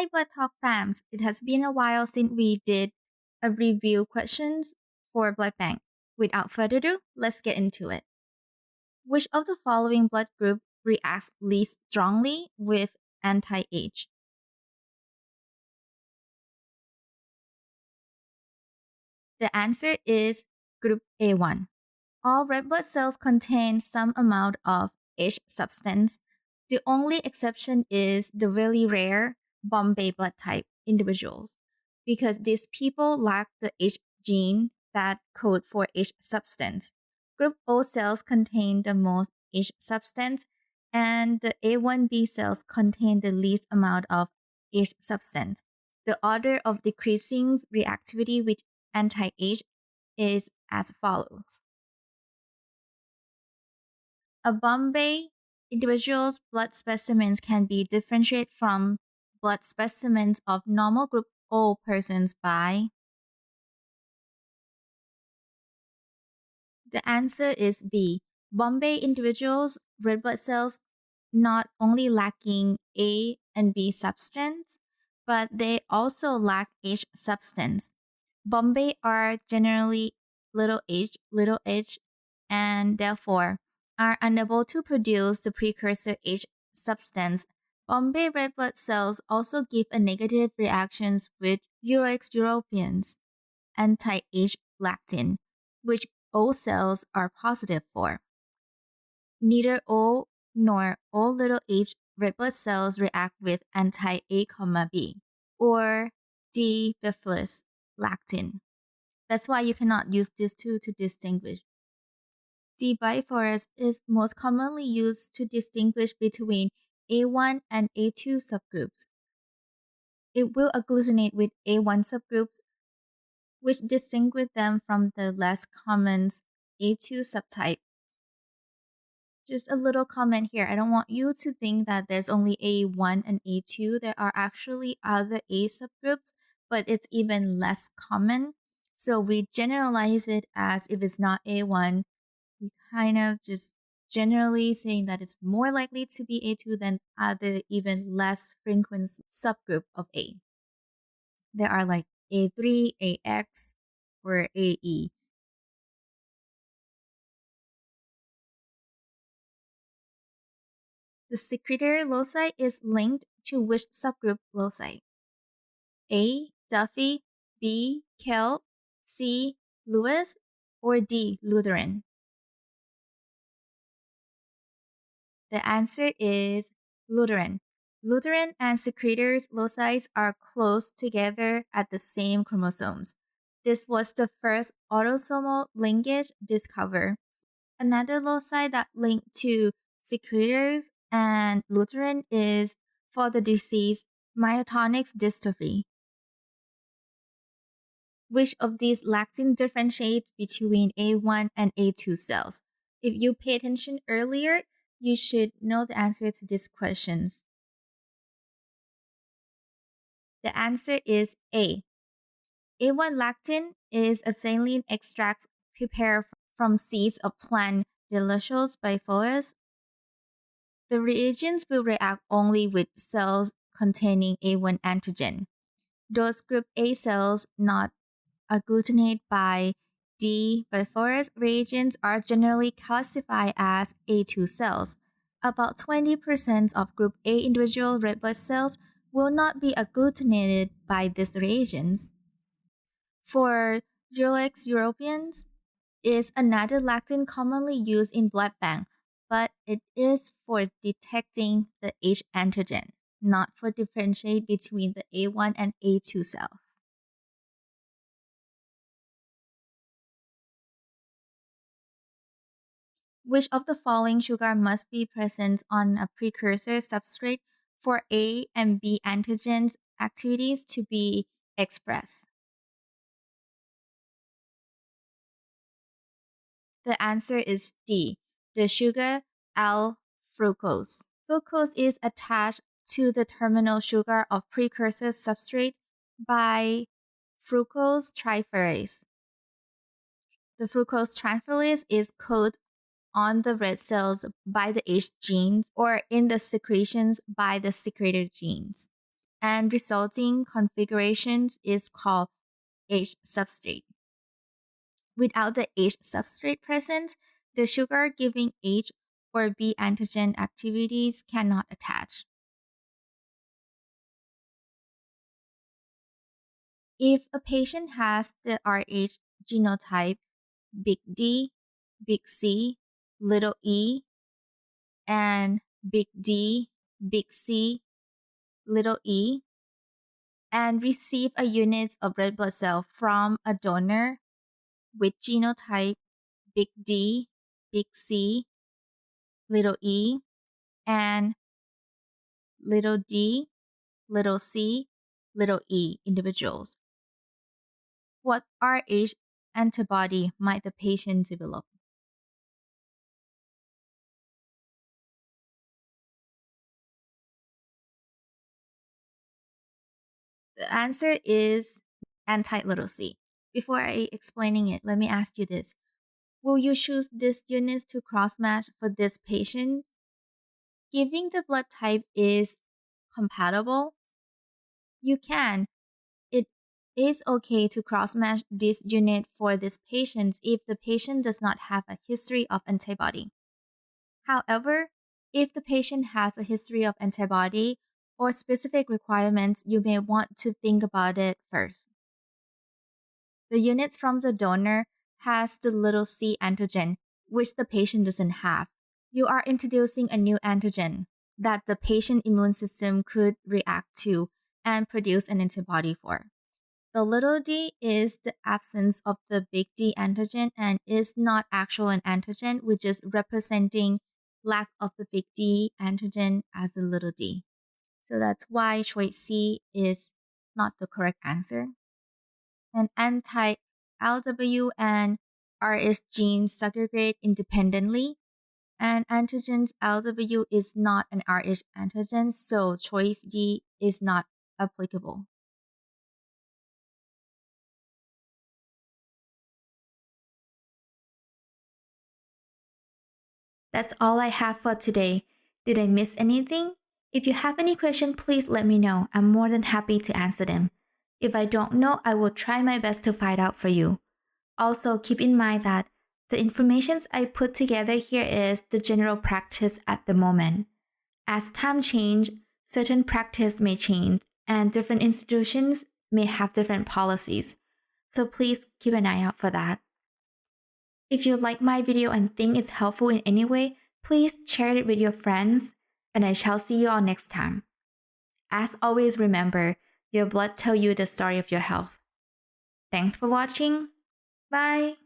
Hi, Blood Talk fams. It has been a while since we did a review questions for blood bank. Without further ado, let's get into it. Which of the following blood group reacts least strongly with anti-age? The answer is group A1. All red blood cells contain some amount of H substance. The only exception is the really rare Bombay blood type individuals, because these people lack the H gene that code for H substance. Group O cells contain the most H substance, and the A1B cells contain the least amount of H substance. The order of decreasing reactivity with anti-H is as follows. A Bombay individual's blood specimens can be differentiated from blood specimens of normal group O persons by. The answer is B. Bombay individuals' red blood cells not only lacking A and B substance, but they also lack H substance. Bombay are generally little h, and therefore are unable to produce the precursor H substance. Bombay red blood cells also give a negative reactions with Urex Europeans, anti-H lactin, which O cells are positive for. Neither O nor O little h red blood cells react with anti-A, B or D bifidus lactin. That's why you cannot use these two to distinguish. D biphorus is most commonly used to distinguish between A1 and A2 subgroups. It will agglutinate with A1 subgroups, which distinguish them from the less common A2 subtype. Just a little comment here. I don't want you to think that there's only A1 and A2. There are actually other A subgroups, but it's even less common. So we generalize it as if it's not A1, we kind of just generally saying that it's more likely to be A2 than other even less frequent subgroup of A. There are like A3, AX, or AE. The secretory loci is linked to which subgroup loci? A. Duffy, B. Kell, C. Lewis, or D. Lutheran? The answer is Lutheran. Lutheran and secretors loci are close together at the same chromosomes. This was the first autosomal linkage discovered. Another loci that link to secretors and Lutheran is for the disease myotonic dystrophy. Which of these lactin differentiates between A1 and A2 cells? If you pay attention earlier, you should know the answer to these questions. The answer is A. A1 lactin is a saline extract prepared from seeds of plant Delicious biphorus. The reagents will react only with cells containing A1 antigen. Those group A cells not agglutinate by D biphorus reagents are generally classified as A2 cells. About 20% of group A individual red blood cells will not be agglutinated by these reagents. For Urex Europeans is another lactin commonly used in blood bank, but it is for detecting the H antigen, not for differentiate between the A1 and A2 cells. Which of the following sugar must be present on a precursor substrate for A and B antigens activities to be expressed? The answer is D, the sugar L-fructose. Fructose is attached to the terminal sugar of precursor substrate by fructose triferase. The fructose triferase is coded on the red cells by the H gene or in the secretions by the secretor genes. and resulting configurations is called H substrate. Without the H substrate present, the sugar giving H or B antigen activities cannot attach. If a patient has the Rh genotype big D, big C, little e, and big D, big C, little e, and receive a unit of red blood cell from a donor with genotype big D, big C, little e, and little d, little c, little e individuals, what Rh antibody might the patient develop? The answer is anti-little c. Before I explaining it, let me ask you this. Will you choose this unit to cross-match for this patient? Given the blood type is compatible, you can. It is okay to cross-match this unit for this patient if the patient does not have a history of antibody. However, if the patient has a history of antibody or specific requirements, you may want to think about it first. The units from the donor has the little c antigen, which the patient doesn't have. You are introducing a new antigen that the patient immune system could react to and produce an antibody for. The little d is the absence of the big D antigen and is not actual an antigen, which is representing lack of the big D antigen as a little d. So that's why choice C is not the correct answer. And anti-LW and Rh genes segregate independently, and antigens LW is not an Rh antigen, so choice D is not applicable. That's all I have for today. Did I miss anything? If you have any question, please let me know. I'm more than happy to answer them. If I don't know, I will try my best to find out for you. Also, keep in mind that the information I put together here is the general practice at the moment. As time change, certain practice may change, and different institutions may have different policies. So please keep an eye out for that. If you like my video and think it's helpful in any way, please share it with your friends, and I shall see you all next time. As always, remember, your blood tells you the story of your health. Thanks for watching. Bye!